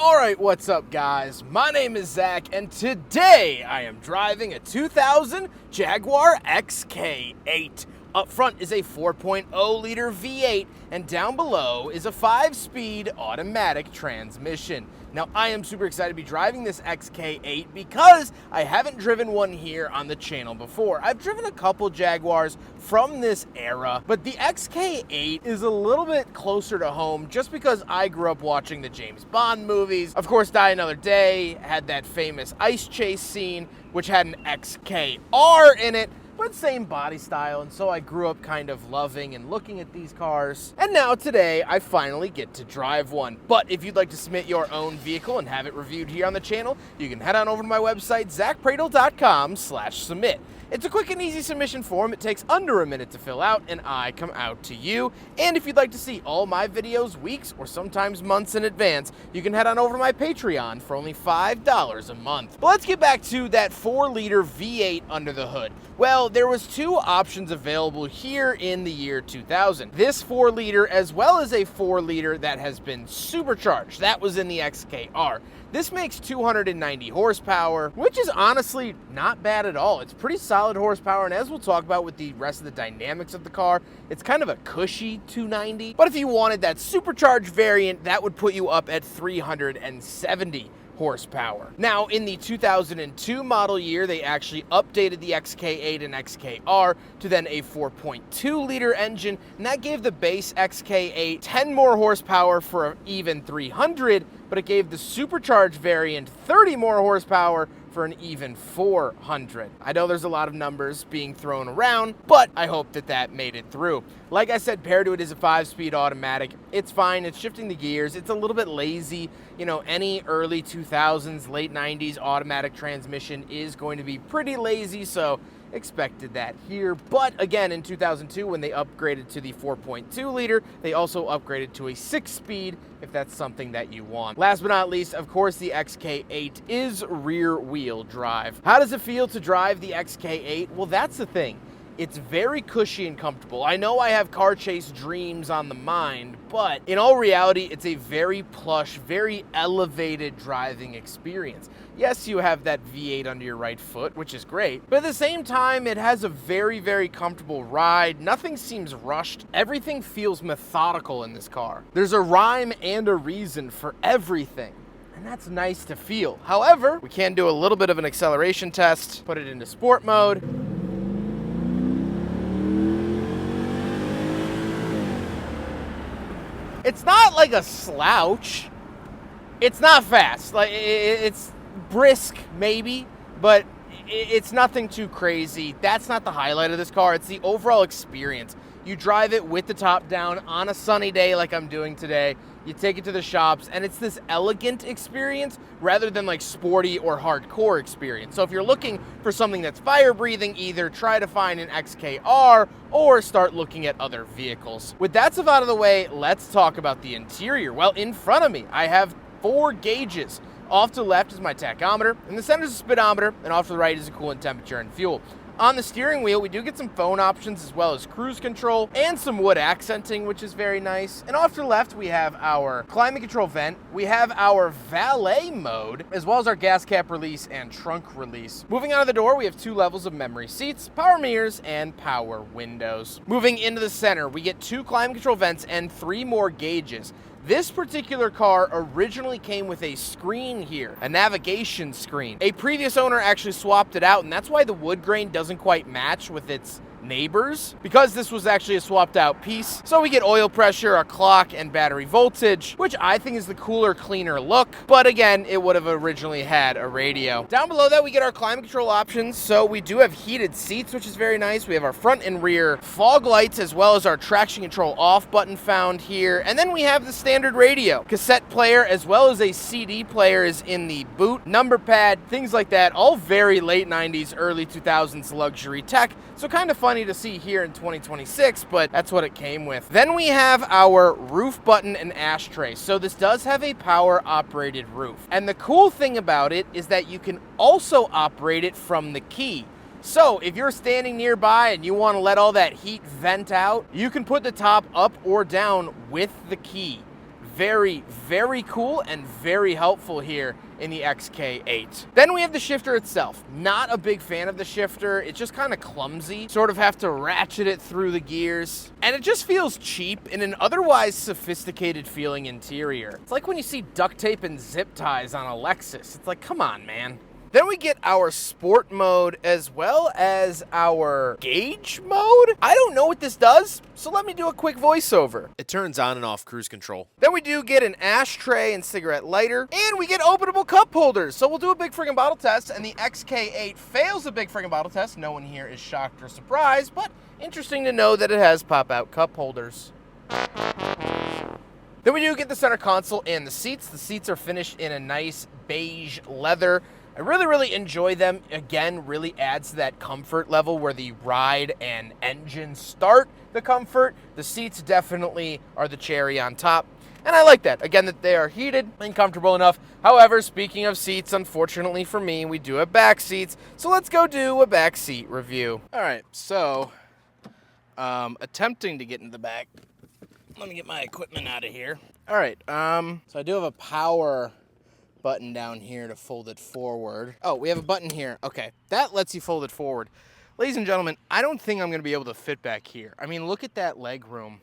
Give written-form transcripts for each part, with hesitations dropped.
Alright, what's up guys? My name is Zack, and today I am driving a 2000 Jaguar XK8. Up front is a 4.0 liter V8, and down below is a 5-speed automatic transmission. Now, I am super excited to be driving this XK8 because I haven't driven one here on the channel before. I've driven a couple Jaguars from this era, but the XK8 is a little bit closer to home just because I grew up watching the James Bond movies. Of course, Die Another Day had that famous ice chase scene, which had an XKR in it, but same body style, and so I grew up kind of loving and looking at these cars. And now today, I finally get to drive one. But if you'd like to submit your own vehicle and have it reviewed here on the channel, you can head on over to my website, zackpradel.com/submit. It's a quick and easy submission form. It takes under a minute to fill out, and I come out to you. And if you'd like to see all my videos weeks or sometimes months in advance, you can head on over to my Patreon for only $5 a month. But let's get back to that 4-liter V8 under the hood. Well, there was two options available here in the year 2000. This 4-liter as well as a 4-liter that has been supercharged. That was in the XKR. This makes 290 horsepower, which is honestly not bad at all. It's pretty solid horsepower, and as we'll talk about with the rest of the dynamics of the car, it's kind of a cushy 290. But if you wanted that supercharged variant, that would put you up at 370 horsepower. Now, in the 2002 model year, they actually updated the XK8 and XKR to then a 4.2 liter engine, and that gave the base XK8 10 more horsepower for an even 300, but it gave the supercharged variant 30 more horsepower for an even 400. I know there's a lot of numbers being thrown around, but I hope that that made it through. Like I said, paired to it is a 5-speed automatic. It's fine, it's shifting the gears, it's a little bit lazy. You know, any early 2000s, late 90s automatic transmission is going to be pretty lazy, so expected that here. But again, in 2002, when they upgraded to the 4.2 liter, they also upgraded to a 6-speed, if that's something that you want. Last but not least, of course, the XK8 is rear-wheel drive. How does it feel to drive the XK8? Well, that's the thing. It's very cushy and comfortable. I know I have car chase dreams on the mind, but in all reality, it's a very plush, very elevated driving experience. Yes, you have that V8 under your right foot, which is great, but at the same time, it has a very, very comfortable ride. Nothing seems rushed. Everything feels methodical in this car. There's a rhyme and a reason for everything, and that's nice to feel. However, we can do a little bit of an acceleration test, put it into sport mode. It's not like a slouch. It's not fast. Like, it's brisk, maybe, but it's nothing too crazy. That's not the highlight of this car. It's the overall experience. You drive it with the top down on a sunny day like I'm doing today. You take it to the shops, and it's this elegant experience rather than like sporty or hardcore experience. So if you're looking for something that's fire-breathing, either try to find an XKR or start looking at other vehicles. With that stuff out of the way, let's talk about the interior. Well, in front of me, I have 4 gauges. Off to the left is my tachometer, in the center is a speedometer, and off to the right is a coolant temperature and fuel. On the steering wheel, we do get some phone options as well as cruise control and some wood accenting, which is very nice. And off to the left, we have our climate control vent. We have our valet mode, as well as our gas cap release and trunk release. Moving out of the door, we have 2 levels of memory seats, power mirrors, and power windows. Moving into the center, we get 2 climate control vents and 3 more gauges. This particular car originally came with a screen here, a navigation screen. A previous owner actually swapped it out, and that's why the wood grain doesn't quite match with its neighbors, because this was actually a swapped out piece. So we get oil pressure, a clock, and battery voltage, which I think is the cooler, cleaner look, but again, it would have originally had a radio. Down below that, we get our climate control options. So we do have heated seats, which is very nice. We have our front and rear fog lights, as well as our traction control off button found here. And then we have the standard radio. Cassette player, as well as a CD player is in the boot, number pad, things like that, all very late 90s, early 2000s luxury tech. So kind of funny to see here in 2026, but that's what it came with. Then we have our roof button and ashtray. So this does have a power operated roof. And the cool thing about it is that you can also operate it from the key. So if you're standing nearby and you want to let all that heat vent out, you can put the top up or down with the key. very, very cool and very helpful here in the XK8. Then we have the shifter itself. Not a big fan of the shifter. It's just kind of clumsy. Sort of have to ratchet it through the gears. And it just feels cheap in an otherwise sophisticated feeling interior. It's like when you see duct tape and zip ties on a Lexus. It's like, come on, man. Then we get our sport mode as well as our gauge mode. I don't know what this does, so let me do a quick voiceover. It turns on and off cruise control. Then we do get an ashtray and cigarette lighter, and we get openable cup holders. So we'll do a big friggin' bottle test, and the XK8 fails a big friggin' bottle test. No one here is shocked or surprised, but interesting to know that it has pop-out cup holders. Then we do get the center console and the seats. The seats are finished in a nice beige leather. I really, really enjoy them. Again, really adds to that comfort level where the ride and engine start the comfort. The seats definitely are the cherry on top. And I like that. Again, that they are heated and comfortable enough. However, speaking of seats, unfortunately for me, we do have back seats. So let's go do a back seat review. All right, so attempting to get into the back. Let me get my equipment out of here. All right, so I do have a power button down here to fold it forward. Oh, we have a button here. Okay, that lets you fold it forward. Ladies and gentlemen, I don't think I'm going to be able to fit back here. I mean, look at that leg room.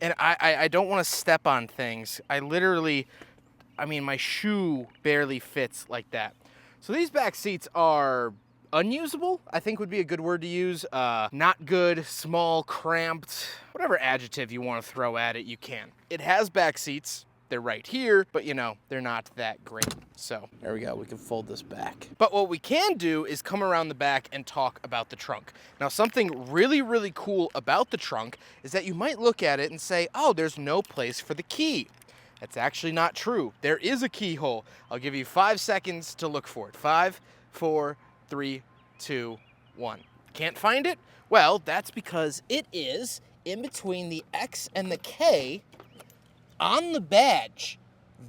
And I don't want to step on things. I mean, my shoe barely fits like that. So these back seats are unusable, I think would be a good word to use. Not good, small, cramped, whatever adjective you want to throw at it, you can. It has back seats. They're right here, but you know, they're not that great. So there we go, we can fold this back. But what we can do is come around the back and talk about the trunk. Now, something really, really cool about the trunk is that you might look at it and say, oh, there's no place for the key. That's actually not true. There is a keyhole. I'll give you 5 seconds to look for it. 5, 4, 3, 2, 1. Can't find it? Well, that's because it is in between the X and the K on the badge.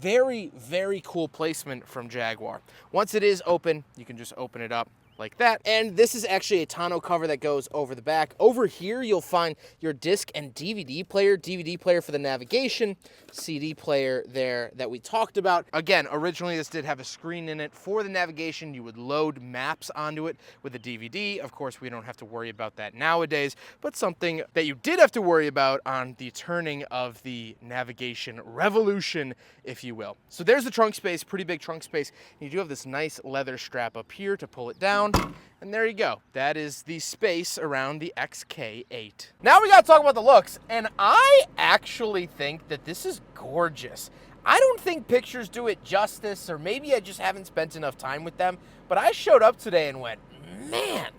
Very, very cool placement from Jaguar. Once it is open, you can just open it up like that. And this is actually a tonneau cover that goes over the back. Over here, you'll find your disc and DVD player for the navigation, CD player there that we talked about. Again, originally this did have a screen in it for the navigation. You would load maps onto it with a DVD. Of course, we don't have to worry about that nowadays, but something that you did have to worry about on the turning of the navigation revolution, if you will. So there's the trunk space, pretty big trunk space. You do have this nice leather strap up here to pull it down. And there you go. That is the space around the XK8. Now we gotta talk about the looks, and I actually think that this is gorgeous. I don't think pictures do it justice, or maybe I just haven't spent enough time with them, but I showed up today and went, man,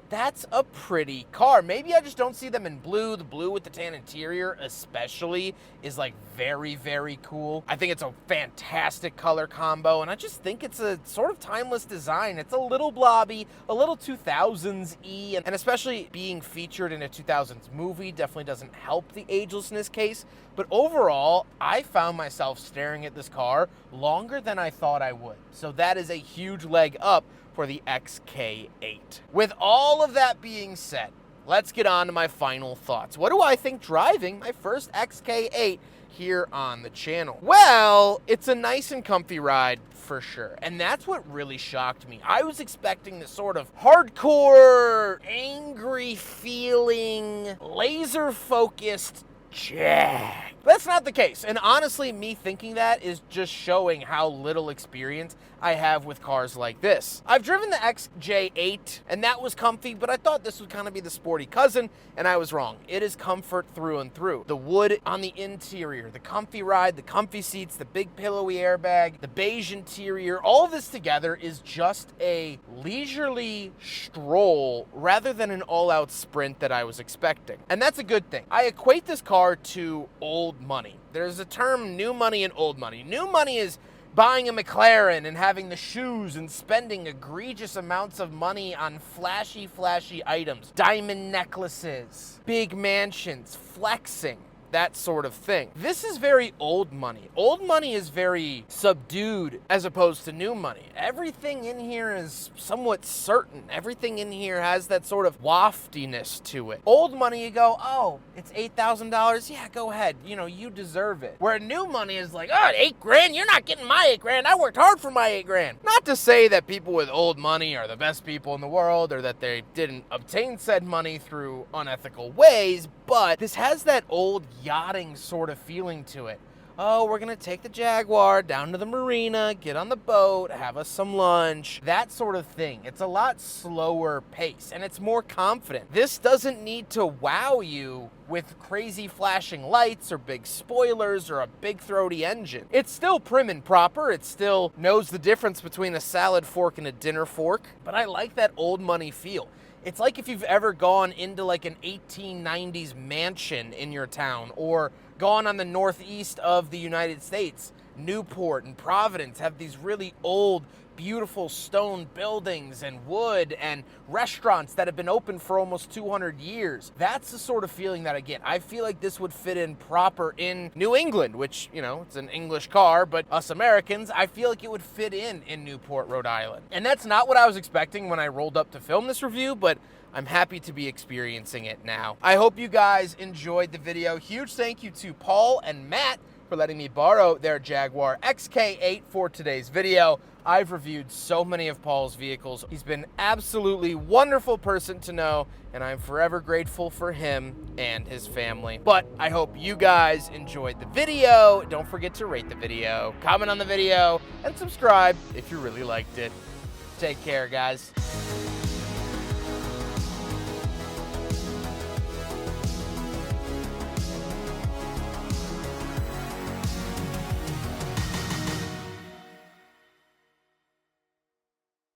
that's a pretty car. Maybe I just don't see them in blue. The blue with the tan interior especially is like very, very cool. I think it's a fantastic color combo, and I just think it's a sort of timeless design. It's a little blobby, a little 2000s-y, and especially being featured in a 2000s movie definitely doesn't help the agelessness case. But overall, I found myself staring at this car longer than I thought I would. So that is a huge leg up for the XK8. With all of that being said, let's get on to my final thoughts. What do I think driving my first XK8 here on the channel? Well, it's a nice and comfy ride for sure. And that's what really shocked me. I was expecting this sort of hardcore, angry feeling, laser-focused Jag. That's not the case. And honestly, me thinking that is just showing how little experience I have with cars like this. I've driven the XJ8, and that was comfy, but I thought this would kind of be the sporty cousin, and I was wrong. It is comfort through and through. The wood on the interior, the comfy ride, the comfy seats, the big pillowy airbag, the beige interior, all of this together is just a leisurely stroll rather than an all-out sprint that I was expecting. And that's a good thing. I equate this car to old money. There's a term, new money and old money. New money is buying a McLaren and having the shoes and spending egregious amounts of money on flashy, flashy items. Diamond necklaces, big mansions, flexing. that sort of thing. This is very old money. Old money is very subdued as opposed to new money. Everything in here is somewhat certain. Everything in here has that sort of waftiness to it. Old money, you go, oh, it's $8,000? Yeah, go ahead. You know, you deserve it. Where new money is like, oh, 8 grand? You're not getting my 8 grand. I worked hard for my 8 grand. Not to say that people with old money are the best people in the world or that they didn't obtain said money through unethical ways, but this has that old yachting sort of feeling to it. Oh, we're gonna take the Jaguar down to the marina, get on the boat, have us some lunch, that sort of thing. It's a lot slower pace and it's more confident. This doesn't need to wow you with crazy flashing lights or big spoilers or a big throaty engine. It's still prim and proper. It still knows the difference between a salad fork and a dinner fork, but I like that old money feel. It's like if you've ever gone into like an 1890s mansion in your town or gone on the northeast of the United States. Newport and Providence have these really old, beautiful stone buildings and wood and restaurants that have been open for almost 200 years. That's the sort of feeling that I get. I feel like this would fit in proper in New England, which, you know, it's an English car, but us Americans, I feel like it would fit in Newport, Rhode Island. And that's not what I was expecting when I rolled up to film this review, but I'm happy to be experiencing it now. I hope you guys enjoyed the video. Huge thank you to Paul and Matt for letting me borrow their Jaguar XK8 for today's video. I've reviewed so many of Paul's vehicles. He's been an absolutely wonderful person to know, and I'm forever grateful for him and his family. But I hope you guys enjoyed the video. Don't forget to rate the video, comment on the video, and subscribe if you really liked it. Take care, guys.